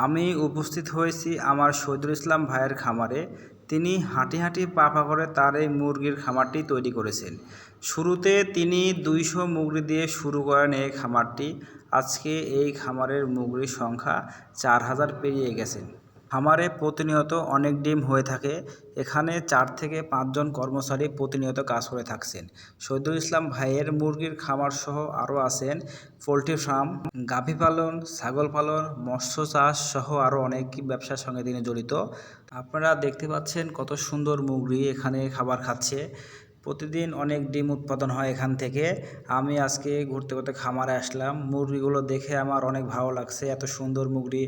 আমি উপস্থিত হয়েছি আমার শহীদুল ইসলাম ভাইয়ের খামারে। তিনি হাঁটি হাঁটি পা পা করে তার এই মুরগির খামারটি তৈরি করেছেন। শুরুতে তিনি 200 মুরগি দিয়ে শুরু করেন এই খামারটি। আজকে এই খামারের মুরগির সংখ্যা 4000 পেরিয়ে গেছেন। খামারে প্রতিনিয়ত অনেক ডিম হয়ে থাকে। এখানে 4 থেকে 5 জন কর্মচারী প্রতিনিয়ত কাজ করে থাকছেন। শহীদুল ইসলাম ভাইয়ের মুরগির খামার সহ আরও আছেন পোলট্রি ফার্ম, গাভী পালন, ছাগল পালন, মৎস্য চাষ সহ আরও অনেক ব্যবসার সঙ্গে তিনি জড়িত। আপনারা দেখতে পাচ্ছেন কত সুন্দর মুরগি এখানে খাবার খাচ্ছে। প্রতিদিন অনেক ডিম উৎপাদন হয় এখান থেকে। আমি আজকে ঘুরতে ঘুরতে খামারে আসলাম। মুরগিগুলো দেখে আমার অনেক ভালো লাগছে। এত সুন্দর মুরগি,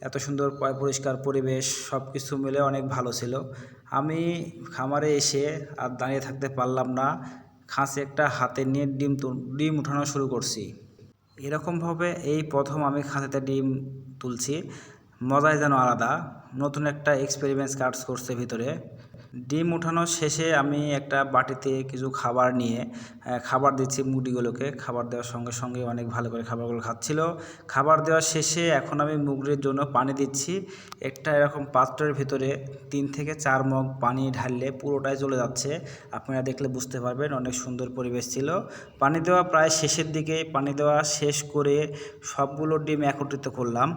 এত সুন্দর পরিষ্কার পরিবেশ, সব কিছু মিলে অনেক ভালো ছিল। আমি খামারে এসে আর দাঁড়িয়ে থাকতে পারলাম না। খাঁচে একটা হাতে নিয়ে ডিম উঠানো শুরু করছি। এরকমভাবে এই প্রথম আমি খাঁচাতে ডিম তুলছি। মজাই যেন আলাদা, নতুন একটা এক্সপেরিমেন্টস কাজ করছে ভিতরে। ডিম উঠানো শেষে আমি একটা বাটিতে কিছু খাবার নিয়ে খাবার দিচ্ছি মুরগিগুলোকে। খাবার দেওয়ার সঙ্গে সঙ্গে অনেক ভালো করে খাবারগুলো খাচ্ছিল। খাবার দেওয়ার শেষে এখন আমি মুরগির জন্য পানি দিচ্ছি। একটা এরকম পাত্রের ভিতরে 3 থেকে 4 মগ পানি ঢাললে পুরোটাই চলে যাচ্ছে। আপনারা দেখলে বুঝতে পারবেন, অনেক সুন্দর পরিবেশ ছিল। পানি দেওয়া প্রায় শেষের দিকে। পানি দেওয়া শেষ করে সবগুলো ডিম একত্রিত করলাম।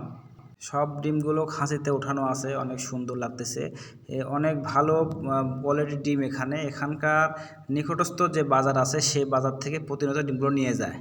সব ডিমগুলো খাঁচিতে ওঠানো আছে, অনেক সুন্দর লাগতেছে। অনেক ভালো কোয়ালিটির ডিম এখানকার নিকটস্থ যে বাজার আছে সেই বাজার থেকে প্রতিনিয়ত ডিমগুলো নিয়ে যায়।